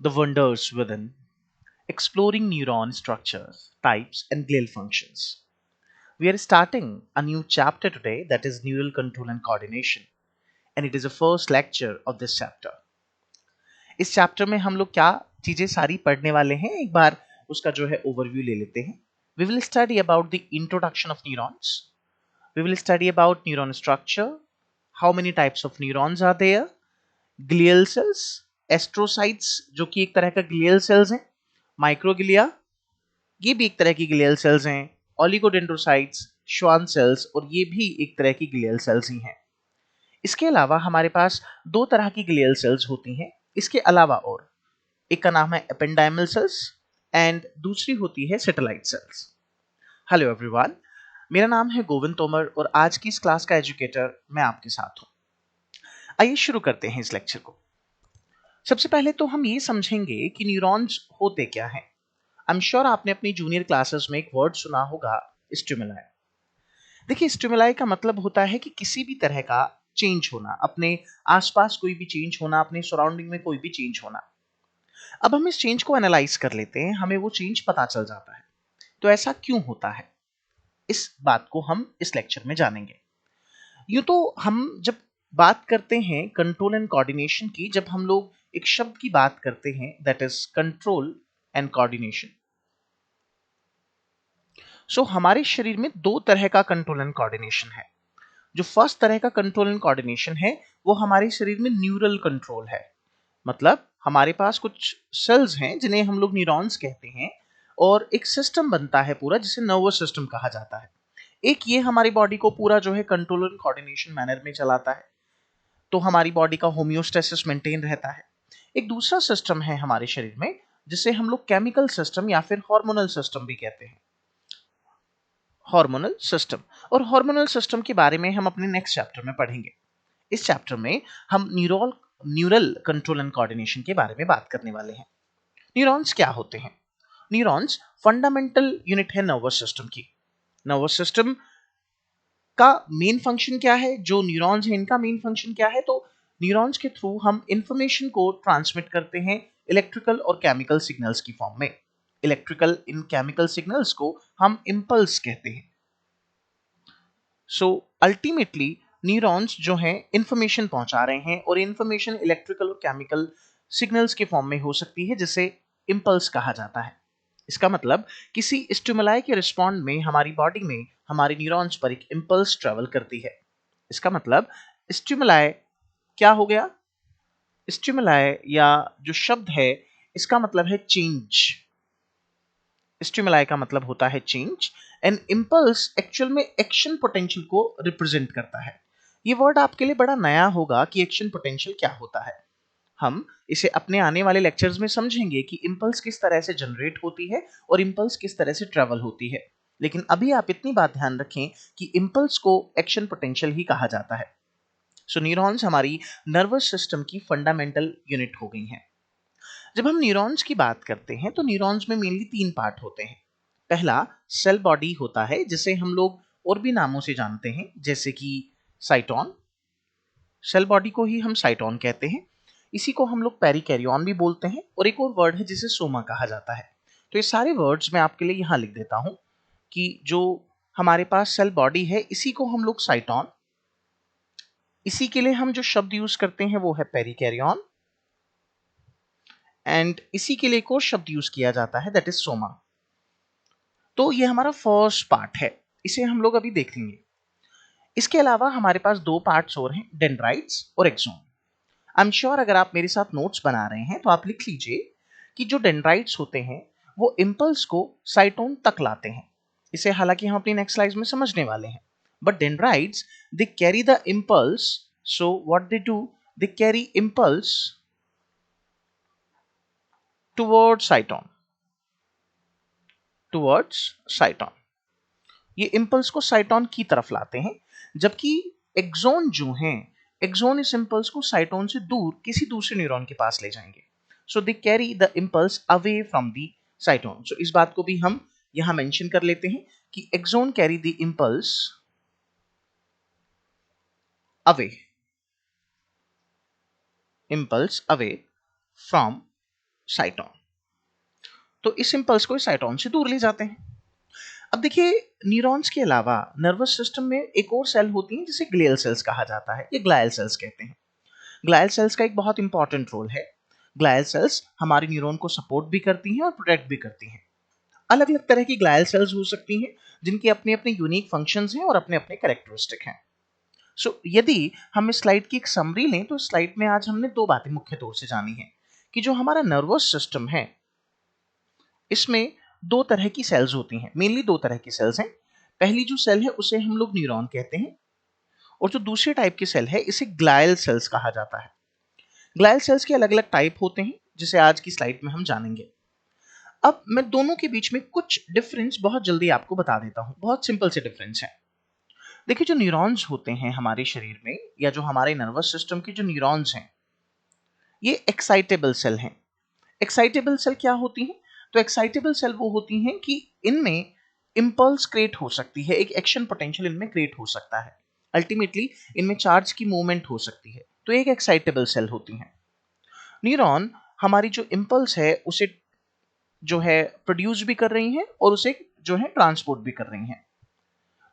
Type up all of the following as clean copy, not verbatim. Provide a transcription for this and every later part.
The Wonders Within, exploring neuron structures, types, and glial functions. We are starting a new chapter today that is neural control and coordination, and it is the first lecture of this chapter. इस chapter में हम लोग क्या चीजें सारी पढ़ने वाले हैं एक बार उसका जो है ओवरव्यू ले लेते हैं. We will study about the introduction of neurons. We will study about neuron structure, how many types of neurons are there, glial cells, astrocytes जो कि एक तरह का glial cells हैं, माइक्रोग्लिया ये भी एक तरह की ग्लियल सेल्स हैं, ओलिगोडेंड्रोसाइट्स, श्वान सेल्स और ये भी एक तरह की ग्लियल सेल्स ही हैं. इसके अलावा हमारे पास दो तरह की ग्लियल सेल्स होती हैं. इसके अलावा और एक का नाम है एपेंडाइमल सेल्स एंड दूसरी होती है सैटेलाइट सेल्स. हेलो एवरीवन, मेरा नाम है गोविंद तोमर और आज की इस क्लास का एजुकेटर मैं आपके साथ हूं. आइए शुरू करते हैं इस लेक्चर को. सबसे पहले तो हम ये समझेंगे कि न्यूरॉन्स होते क्या हैं. आई एम श्योर आपने अपनी जूनियर क्लासेस में एक वर्ड सुना होगा, स्टिमुलाई. देखिए, स्टिमुलाई का मतलब होता है कि किसी भी तरह का चेंज होना, अपने आसपास कोई भी चेंज होना, अपने सराउंडिंग में कोई भी चेंज होना. अब हम इस चेंज को एनालाइज कर लेते हैं, हमें वो चेंज पता चल जाता है. तो ऐसा क्यों होता है, इस बात को हम इस लेक्चर में जानेंगे. यूं तो हम जब बात करते हैं कंट्रोल एंड कोऑर्डिनेशन की, जब हम लोग एक शब्द की बात करते हैं that is control and coordination. हमारे शरीर में दो तरह का कंट्रोल एंड कोऑर्डिनेशन है. जो फर्स्ट तरह का कंट्रोल एंड कोऑर्डिनेशन है वो हमारे शरीर में न्यूरल कंट्रोल है. मतलब हमारे पास कुछ सेल्स हैं जिन्हें हम लोग न्यूरॉन्स कहते हैं और एक सिस्टम बनता है पूरा जिसे नर्वस सिस्टम कहा जाता है. एक ये हमारी बॉडी को पूरा जो है कंट्रोल एंड कोऑर्डिनेशन मैनर में चलाता है, तो हमारी बॉडी का होम्योस्टेसिस मेंटेन रहता है. एक दूसरा सिस्टम है हमारे शरीर में जिसे हम लोग केमिकल सिस्टम या फिर हार्मोनल सिस्टम भी कहते हैं. हार्मोनल सिस्टम, और हार्मोनल सिस्टम के बारे में हम अपने नेक्स्ट चैप्टर में पढ़ेंगे. इस चैप्टर में हम न्यूरल कंट्रोल एंड कोऑर्डिनेशन के बारे में बात करने वाले हैं. न्यूरॉन्स क्या होते हैं? न्यूरॉन्स फंडामेंटल यूनिट है नर्वस सिस्टम की. नर्वस सिस्टम का मेन फंक्शन क्या है? जो न्यूरॉन्स हैं इनका मेन फंक्शन क्या है? तो न्यूरॉन्स के थ्रू हम इंफॉर्मेशन को ट्रांसमिट करते हैं इलेक्ट्रिकल और केमिकल सिग्नल्स की फॉर्म में. इलेक्ट्रिकल इन केमिकल सिग्नल्स को हम इंपल्स कहते हैं. अल्टीमेटली न्यूरॉन्स जो हैं इंफॉर्मेशन पहुंचा रहे हैं और इंफॉर्मेशन इलेक्ट्रिकल और केमिकल सिग्नल्स के फॉर्म में हो सकती है जिसे इंपल्स कहा जाता है. इसका मतलब किसी स्टिमुलाई के रिस्पॉन्ड में हमारी बॉडी में हमारे न्यूरॉन्स पर एक इंपल्स ट्रेवल करती है. इसका मतलब स्टिमुलाई क्या हो गया? स्टिमुलाई या जो शब्द है इसका मतलब है चेंज. स्टिमुलाई का मतलब होता है चेंज एंड इंपल्स एक्चुअल में एक्शन पोटेंशियल को रिप्रेजेंट करता है. ये वर्ड आपके लिए बड़ा नया होगा कि एक्शन पोटेंशियल क्या होता है. हम इसे अपने आने वाले लेक्चर्स में समझेंगे कि इंपल्स किस तरह से जनरेट होती है और इंपल्स किस तरह से ट्रेवल होती है. लेकिन अभी आप इतनी बात ध्यान रखें कि इंपल्स को एक्शन पोटेंशियल ही कहा जाता है. न्यूरॉन्स हमारी नर्वस सिस्टम की फंडामेंटल यूनिट हो गई हैं. जब हम न्यूरॉन्स की बात करते हैं तो न्यूरॉन्स में मेनली तीन पार्ट होते हैं. पहला सेल बॉडी होता है जिसे हम लोग और भी नामों से जानते हैं जैसे कि साइटोन. सेल बॉडी को ही हम साइटोन कहते हैं. इसी को हम लोग पेरिकैरियन भी बोलते हैं और एक और वर्ड है जिसे सोमा कहा जाता है. तो ये सारे वर्ड्स मैं आपके लिए यहाँ लिख देता हूँ कि जो हमारे पास सेल बॉडी है इसी को हम लोग साइटोन, इसी के लिए हम जो शब्द यूज करते हैं वो है पेरिकैरियन एंड इसी के लिए एक और शब्द यूज किया जाता है दैट इज सोमा. तो ये हमारा फर्स्ट पार्ट है, इसे हम लोग अभी देखेंगे. इसके अलावा हमारे पास दो पार्ट्स और हैं, डेंड्राइट्स और एक्सोन. आई एम श्योर अगर आप मेरे साथ नोट्स बना रहे हैं तो आप लिख लीजिए कि जो डेंड्राइट्स होते हैं वो इंपल्स को साइटोन तक लाते हैं. इसे हालांकि हम अपनी नेक्स्ट स्लाइड में समझने वाले हैं. But dendrites they carry the impulse, so what they do, they carry impulse towards साइटोन, towards साइटोन. ये इंपल्स को साइटोन की तरफ लाते हैं, जबकि एक्सोन जो हैं, एक्सोन इस इंपल्स को साइटोन से दूर किसी दूसरे न्यूरॉन के पास ले जाएंगे. So they carry the impulse away from the cyton. So इस बात को भी हम यहां मेंशन कर लेते हैं कि axon carry the impulse away, impulse away from cyton. तो इस इंपल्स को साइटोन से दूर ले जाते हैं। अब देखिए, न्यूरॉन्स के अलावा नर्वस सिस्टम में एक और सेल होती है जिसे ग्लियल सेल्स कहा जाता है, ये ग्लायल सेल्स कहते हैं। ग्लायल सेल्स का एक बहुत इंपॉर्टेंट रोल है। ग्लायल सेल्स हमारे न्यूरॉन को सपोर्ट भी करती हैं और प्रोटेक्ट भी करती हैं। अलग अलग तरह की ग्लायल सेल्स हो सकती हैं जिनके अपने अपने यूनिक फंक्शंस हैं और अपने अपने कैरेक्टरिस्टिक हैं। यदि हम इस स्लाइड की एक समरी लें तो इस स्लाइड में आज हमने दो बातें मुख्य तौर से जानी है कि जो हमारा नर्वस सिस्टम है इसमें दो तरह की सेल्स होती हैं, मेनली दो तरह की सेल्स हैं। पहली जो सेल है उसे हम लोग न्यूरॉन कहते हैं और जो दूसरे टाइप की सेल है इसे ग्लायल सेल्स कहा जाता है। ग्लायल सेल्स के अलग अलग टाइप होते हैं जिसे आज की स्लाइड में हम जानेंगे। अब मैं दोनों के बीच में कुछ डिफरेंस बहुत जल्दी आपको बता देता हूं, बहुत सिंपल से डिफरेंस है। देखिए, जो न्यूरॉन्स होते हैं हमारे शरीर में या जो हमारे नर्वस सिस्टम के जो न्यूरॉन्स हैं ये एक्साइटेबल सेल हैं। एक्साइटेबल सेल क्या होती हैं? तो एक्साइटेबल सेल वो होती हैं कि इनमें इंपल्स क्रिएट हो सकती है, एक एक्शन पोटेंशियल इनमें क्रिएट हो सकता है, अल्टीमेटली इनमें चार्ज की मूवमेंट हो सकती है, तो एक एक्साइटेबल सेल होती हैं। न्यूरॉन हमारी जो इंपल्स है उसे जो है प्रोड्यूस भी कर रही हैं और उसे जो है ट्रांसपोर्ट भी कर रही हैं।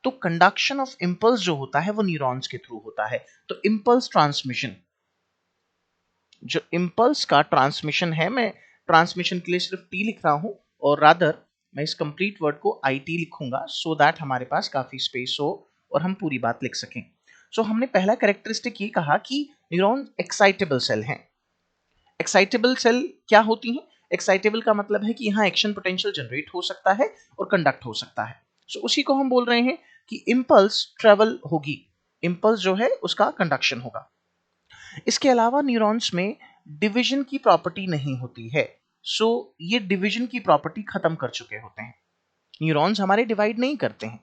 तो कंडक्शन ऑफ इंपल्स जो होता है वो न्यूरॉन्स के थ्रू होता है। तो इंपल्स ट्रांसमिशन, जो इंपल्स का ट्रांसमिशन है, मैं ट्रांसमिशन के लिए सिर्फ टी लिख रहा हूं और रादर मैं इस कंप्लीट वर्ड को आई टी लिखूंगा सो दैट हमारे पास काफी स्पेस हो और हम पूरी बात लिख सकें। हमने पहला कैरेक्टरिस्टिक ये कहा कि न्यूरॉन एक्साइटेबल सेल हैं। एक्साइटेबल सेल क्या होती हैं? एक्साइटेबल का मतलब है कि यहाँ एक्शन पोटेंशियल जनरेट हो सकता है और कंडक्ट हो सकता है। उसी को हम बोल रहे हैं कि इंपल्स ट्रेवल होगी, इंपल्स जो है उसका कंडक्शन होगा। इसके अलावा न्यूरॉन्स में डिवीजन की प्रॉपर्टी नहीं होती है। ये डिवीजन की प्रॉपर्टी खत्म कर चुके होते हैं। न्यूरॉन्स हमारे डिवाइड नहीं करते हैं।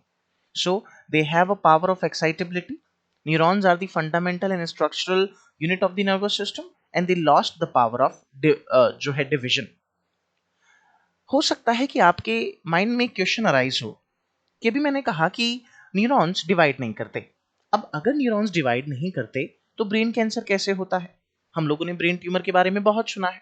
They have a power of excitability. Neurons are the fundamental and structural unit of the nervous system and they lost the power of जो है डिवीजन। हो सकता है कि आपके माइंड में क्वेश्चन अराइज हो कि अभी मैंने कहा कि न्यूरॉन्स डिवाइड नहीं करते। अब अगर न्यूरॉन्स डिवाइड नहीं करते तो ब्रेन कैंसर कैसे होता है? हम लोगों ने ब्रेन ट्यूमर के बारे में बहुत सुना है।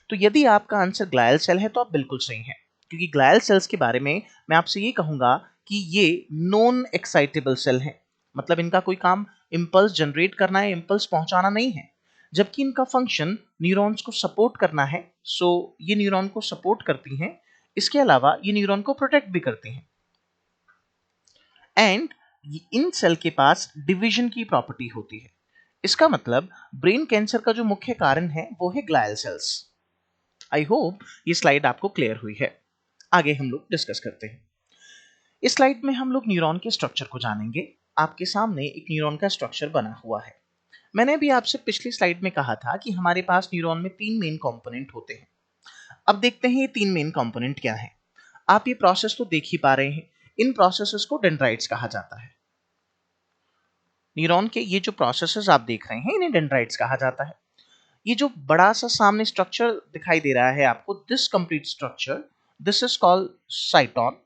तो यदि आपका आंसर ग्लायल सेल है तो आप बिल्कुल सही हैं, क्योंकि ग्लायल सेल्स के बारे में मैं आपसे ये कहूंगा कि ये नॉन एक्साइटेबल सेल हैं। मतलब इनका कोई काम इंपल्स जनरेट करना है, इंपल्स पहुंचाना नहीं है, जबकि इनका फंक्शन न्यूरॉन्स को सपोर्ट करना है। ये न्यूरॉन को सपोर्ट करती हैं, इसके अलावा ये न्यूरॉन को प्रोटेक्ट भी करती हैं। एंड इन सेल के पास डिवीजन की प्रॉपर्टी होती है। इसका मतलब ब्रेन कैंसर का जो मुख्य कारण है वो है ग्लायल सेल्स। आई होप ये स्लाइड आपको क्लियर हुई है। आगे हम लोग डिस्कस करते हैं। इस स्लाइड में हम लोग न्यूरॉन के स्ट्रक्चर को जानेंगे। आपके सामने एक न्यूरॉन का स्ट्रक्चर बना हुआ है। मैंने भी आपसे पिछली स्लाइड में कहा था कि हमारे पास न्यूरॉन में तीन मेन कंपोनेंट होते हैं। अब देखते हैं ये तीन मेन कंपोनेंट क्या है। आप ये प्रोसेस तो देख ही पा रहे हैं, इन प्रोसेसेस को डेंड्राइट्स कहा जाता है। न्यूरॉन के ये जो प्रोसेसेस आप देख रहे हैं इन्हें डेंड्राइट्स कहा जाता है। ये जो बड़ा सा सामने स्ट्रक्चर दिखाई दे रहा है आपको, this complete structure, this is called साइटोन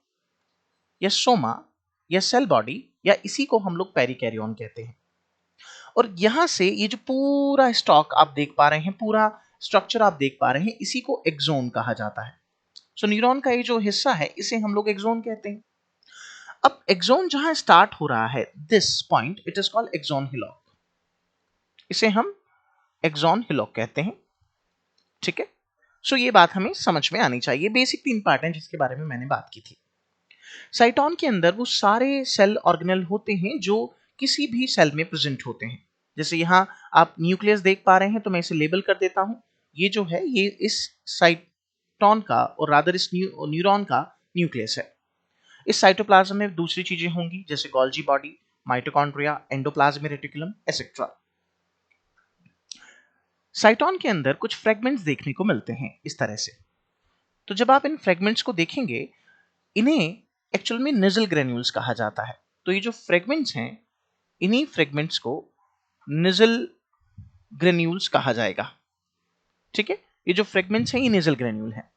या सोमा या सेल बॉडी, या इसी को हम लोग पेरिकैरियोन कहते हैं। और यहां से ये जो पूरा स्टॉक आप देख पा रहे हैं, पूरा स्ट्रक्चर आप देख पा रहे हैं, इसी को एक्सोन कहा जाता है। न्यूरॉन का ये जो हिस्सा है इसे हम लोग एक्सोन कहते हैं। अब एक्सोन जहां स्टार्ट हो रहा है, this point, it is called axon hillock. इसे हम एक्सोन हिलॉक कहते हैं। ठीक है, ये बात हमें समझ में आनी चाहिए। बेसिक तीन पार्ट हैं जिसके बारे में मैंने बात की थी। साइटोन के अंदर वो सारे सेल ऑर्गेनल होते हैं जो किसी भी सेल में प्रेजेंट होते हैं। जैसे यहाँ आप न्यूक्लियस देख पा रहे हैं, तो मैं इसे लेबल कर देता हूं। ये जो है ये इस साइटोन का और रादर इस न्यूरॉन का न्यूक्लियस है। इस साइटोप्लाज्म में दूसरी चीजें होंगी जैसे Golgi body, mitochondria, endoplasmic reticulum etcetera. साइटोन के अंदर कुछ फ्रेगमेंट्स देखने को मिलते हैं इस तरह से। तो जब आप इन फ्रेगमेंट्स को देखेंगे, इन्हें एक्चुअल में निजल ग्रेन्यूल्स कहा जाता है। तो ये जो फ्रेगमेंट्स हैं, इन्हीं फ्रेगमेंट्स को निजल ग्रेन्यूल्स कहा जाएगा। ठीक है, ये जो फ्रेगमेंट्स हैं ये निजल ग्रेन्यूल हैं।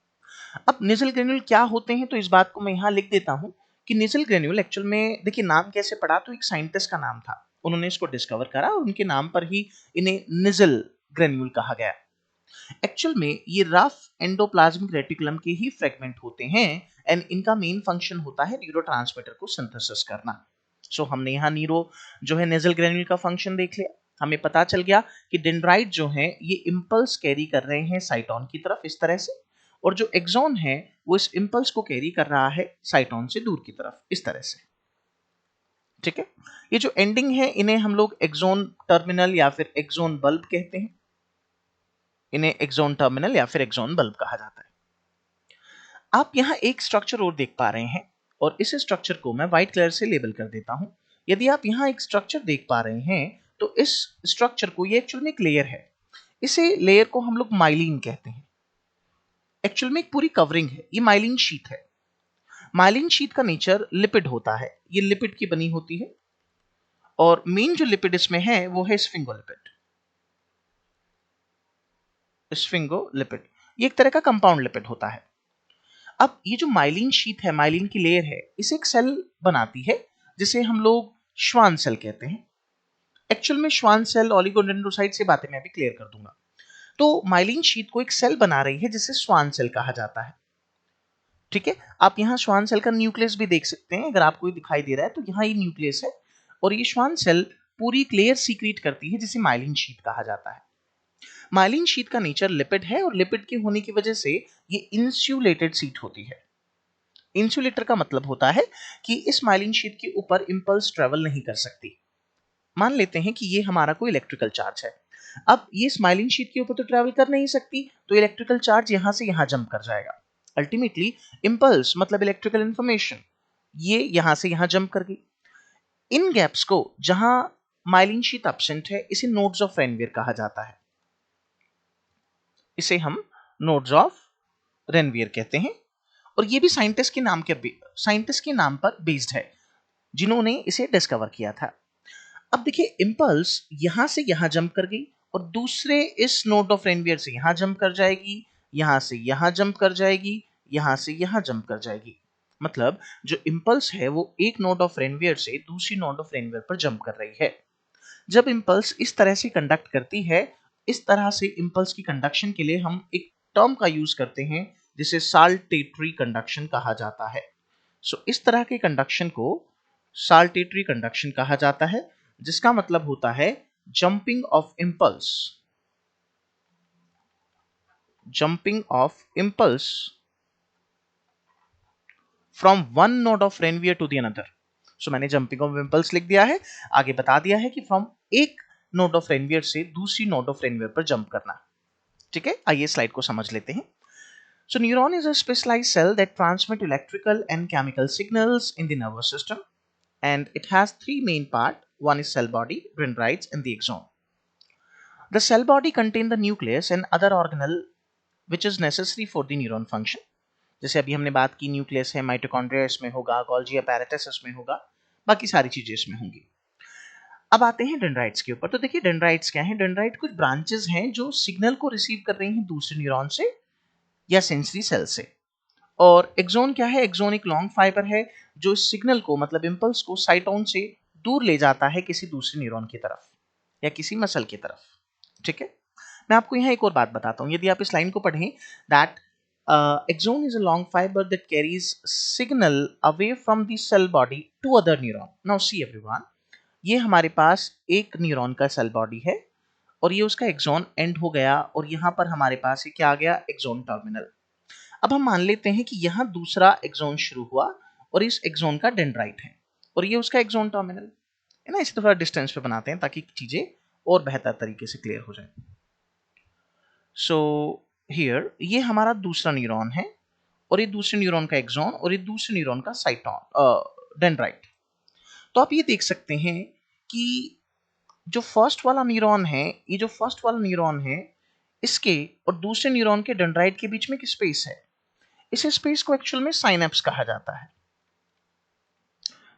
अब निजल ग्रेन्यूल क्या होते हैं, तो इस बात को मैं यहां लिख देता हूं कि निजल ग्रेन्यूल एक्चुअल में, देखिए नाम कैसे पड़ा, तो एक साइंटिस्ट का नाम था, उन्होंने इसको डिस्कवर करा और उनके नाम पर ही इन्हें निजल ग्रेन्यूल कहा गया। एक्चुअल में ये रफ एंडोप्लाज्मिक रेटिकुलम के ही फ्रेगमेंट होते हैं एंड इनका मेन फंक्शन होता है न्यूरोट्रांसमीटर को सिंथेसिस करना। सो हमने यहाँ न्यूरो जो है नेजल ग्रेन्यूल का फंक्शन देख लिया। हमें पता चल गया कि डेंड्राइट जो है ये इम्पल्स कैरी कर रहे हैं साइटोन की तरफ इस तरह से, और जो एक्सॉन है वो इस इम्पल्स को कैरी कर रहा है साइटोन से दूर की तरफ इस तरह से। ठीक है, ये जो एंडिंग है इन्हें हम लोग एक्सॉन टर्मिनल या फिर एक्सॉन बल्ब कहते हैं। इन्हें एक्सॉन टर्मिनल या फिर एक्सॉन बल्ब कहा जाता है। आप यहां एक स्ट्रक्चर और देख पा रहे हैं और इस स्ट्रक्चर को मैं व्हाइट कलर से लेबल कर देता हूं। यदि आप यहां एक स्ट्रक्चर देख पा रहे हैं तो इस स्ट्रक्चर को, ये एक्चुअल में एक लेयर है, इसे लेयर को हम लोग माइलिन कहते हैं। एक्चुअल में एक पूरी कवरिंग है, ये माइलिन शीट है। माइलिन शीट का नेचर लिपिड होता है, ये लिपिड की बनी होती है और मेन जो लिपिड इसमें है वो है स्फिंगोलिपिड। स्फिंगोलिपिड ये एक तरह का कंपाउंड लिपिड होता है। अब ये जो माइलिन शीट है, माइलिन की लेयर है, इसे एक सेल बनाती है जिसे हम लोग श्वान सेल कहते हैं। एक्चुअल में श्वान सेल, ओलिगोडेंड्रोसाइट से बातें मैं भी क्लियर कर दूंगा। तो माइलिन शीट को एक सेल बना रही है जिसे श्वान सेल कहा जाता है। ठीक है, आप यहाँ श्वान सेल का न्यूक्लियस भी देख सकते हैं, अगर आपको दिखाई दे रहा है तो यहाँ ये न्यूक्लियस है और ये श्वान सेल पूरी एक लेयर सीक्रेट करती है जिसे माइलिन शीट कहा जाता है। माइलिन शीट का नेचर लिपिड है और लिपिड के होने की वजह से ये इंसुलेटेड शीट होती है। इंसुलेटर का मतलब होता है कि इस माइलिन शीट के ऊपर इंपल्स ट्रेवल नहीं कर सकती। मान लेते हैं कि ये हमारा कोई इलेक्ट्रिकल चार्ज है। अब ये स्माइलिंग शीट के ऊपर तो ट्रैवल कर नहीं सकती, तो इलेक्ट्रिकल चार्ज यहां से यहां जंप कर जाएगा। अल्टीमेटली इंपल्स मतलब इलेक्ट्रिकल इंफॉर्मेशन ये यहां से यहां जंप कर गई। इन गैप्स को, जहां माइलिन शीट एब्सेंट है, इसे नोड्स ऑफ रेनवियर कहा जाता है। इसे हम नोड्स ऑफ रेनवियर कहते हैं और ये भी साइंटिस्ट के नाम पर बेस्ड है जिन्होंने इसे डिस्कवर किया था। अब देखिए, इंपल्स यहां से यहां जंप कर गई और दूसरे इस नोड ऑफ रेनवियर से यहां जंप कर जाएगी, यहां से यहां जंप कर जाएगी, यहां से यहां जंप कर जाएगी। मतलब जो इंपल्स है वो एक नोड ऑफ रेनवियर से दूसरी नोड ऑफ रेनवियर पर जंप कर रही है। जब इंपल्स इस तरह से कंडक्ट करती है, इस तरह से इंपल्स की कंडक्शन के लिए हम एक टर्म का यूज करते हैं जिसे साल्टेटरी कंडक्शन कहा जाता है। सो इस तरह के कंडक्शन को साल्टेटरी कंडक्शन कहा जाता है, जिसका मतलब होता है jumping of impulse, jumping of impulse from one node of Ranvier to the another. So मैंने जंपिंग ऑफ इंपल्स लिख दिया है, आगे बता दिया है कि फ्रॉम एक नोड ऑफ रेनवियर से दूसरी नोड ऑफ रेनवियर पर जंप करना। ठीक है, आइए स्लाइड को समझ लेते हैं। So neuron is a specialized cell that transmit electrical and chemical signals in the nervous system, and it has three main parts. One is cell body, dendrites, and the axon. The cell body contains the nucleus and other organelle which is necessary for the neuron function. जैसे अभी हमने बात की, nucleus है, mitochondria इसमें होगा, Golgi apparatus इसमें होगा, बाकी सारी चीजें इसमें होंगी। अब आते हैं डेंड्राइट्स के ऊपर। तो देखिए डेंड्राइट्स क्या हैं? डेंड्राइट कुछ ब्रांचेस हैं जो सिग्नल को रिसीव कर रही हैं दूसरे न्यूरॉन से या सेंसरी सेल से। और एक्सोन क्या है? एक्सोन एक लॉन्ग फाइबर है जो सिग्नल को, मतलब इंपल्स को, साइटोन से दूर ले जाता है किसी दूसरे न्यूरॉन की तरफ या किसी मसल की तरफ। ठीक है, मैं आपको यहाँ एक और बात बताता हूँ। यदि आप इस लाइन को पढ़ें, that axon is a long fibre that carries signal away from the cell body to other neuron. Now see everyone, ये हमारे पास एक न्यूरॉन का सेल बॉडी है और ये उसका एक्सोन एंड हो गया और यहाँ पर हमारे पास ये क्या आ गया? Axon terminal. अब हम मान लेते हैं कि यहाँ दूसरा एक्सोन शुरू हुआ और इस एक्सोन का डेंड्राइट है और ये उसका एक्सोन टर्मिनल है ना। इसी थोड़ा डिस्टेंस पे बनाते हैं ताकि चीजें और बेहतर तरीके से क्लियर हो जाए। सो हियर ये हमारा दूसरा न्यूरॉन है और ये दूसरे न्यूरॉन का एक्सोन और ये दूसरे न्यूरॉन का साइटोन डेंड्राइट। तो आप ये देख सकते हैं कि जो फर्स्ट वाला न्यूरॉन है, ये जो फर्स्ट वाला न्यूरॉन है, इसके और दूसरे न्यूरॉन के डेंड्राइट के बीच में एक स्पेस है। इस स्पेस को एक्चुअल में साइनेप्स कहा जाता है।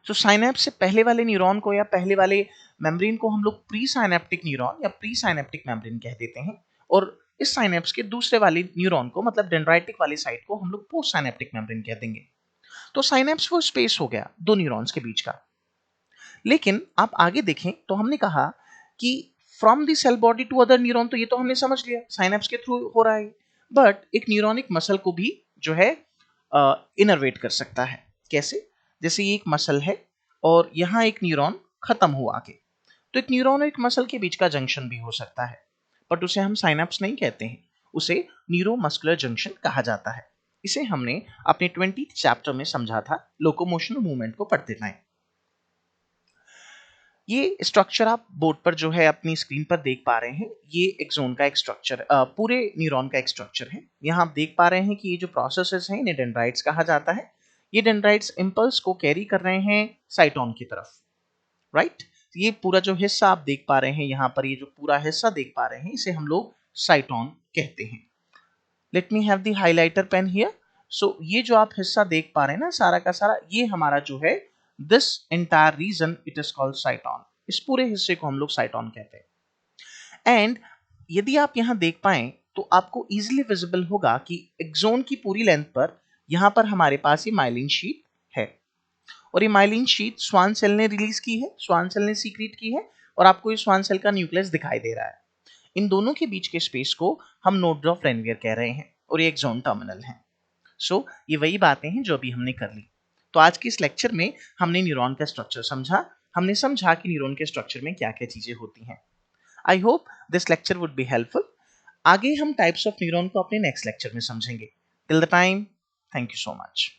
तो साइनेप्स से पहले वाले न्यूरॉन को या पहले वाले मेम्ब्रेन को हम लोग प्री साइनेप्टिक न्यूरॉन या प्री साइनेप्टिक मेम्ब्रेन कह देते हैं और इस साइनेप्स के दूसरे वाले न्यूरॉन को, मतलब डेंड्राइटिक वाली साइट को, हम लोग पोस्ट साइनेप्टिक मेम्ब्रेन कह देंगे। तो साइनेप्स वो स्पेस हो गया दो न्यूरॉन्स के बीच का। लेकिन आप आगे देखें तो हमने कहा कि from the cell body to other neuron, तो ये तो हमने समझ लिया साइनेप्स के थ्रू हो रहा है, बट एक न्यूरोनिक मसल को भी जो है इनर्वेट कर सकता है। कैसे? जैसे ये एक मसल है और यहाँ एक न्यूरॉन खत्म हुआ आगे, तो एक न्यूरॉन और एक मसल के बीच का जंक्शन भी हो सकता है, बट उसे हम साइनेप्स नहीं कहते हैं, उसे न्यूरोमस्कुलर जंक्शन कहा जाता है। इसे हमने अपने 20th चैप्टर में समझा था लोकोमोशनल मूवमेंट को पढ़ते टाइम। ये स्ट्रक्चर आप बोर्ड पर जो है अपनी स्क्रीन पर देख पा रहे हैं, ये एक्सोन का एक स्ट्रक्चर, पूरे न्यूरॉन का एक स्ट्रक्चर है। यहाँ आप देख पा रहे हैं कि ये जो प्रोसेसेस हैं इन्हें डेंड्राइट्स कहा जाता है। ये डेंड्राइट्स इंपल्स को कैरी कर रहे हैं साइटोन की तरफ, राइट। ये पूरा जो हिस्सा आप देख पा रहे हैं यहाँ पर, ये जो पूरा हिस्सा देख पा रहे हैं, इसे हम लोग साइटोन कहते हैं। Let me have the highlighter pen here. So ये जो आप हिस्सा देख पा रहे हैं ना, सारा का सारा ये हमारा जो है, this entire reason it is called साइटोन। इस पूरे हिस्से को हम लोग साइटोन कहते हैं। एंड यदि आप यहाँ देख पाए तो आपको इजीली विजिबल होगा कि एक्सोन की पूरी लेंथ पर यहाँ पर हमारे पास ये माइलिन शीट है, और ये माइलिन शीट स्वान सेल ने रिलीज की है, स्वान सेल ने सीक्रेट की है, और आपको ये स्वान सेल का न्यूक्लियस दिखाई दे रहा है। इन दोनों के बीच के स्पेस को हम नोड ऑफ रेनवियर कह रहे हैं, और ये एक्सोन टर्मिनल है। सो ये वही बातें हैं जो अभी हमने कर ली। तो आज के इस लेक्चर में हमने न्यूरॉन का स्ट्रक्चर समझा, हमने समझा कि न्यूरॉन के स्ट्रक्चर में क्या क्या चीजें होती हैं। I hope this lecture would be helpful. आगे हम टाइप्स ऑफ न्यूरॉन को अपने नेक्स्ट लेक्चर में समझेंगे। Till the time, thank you so much.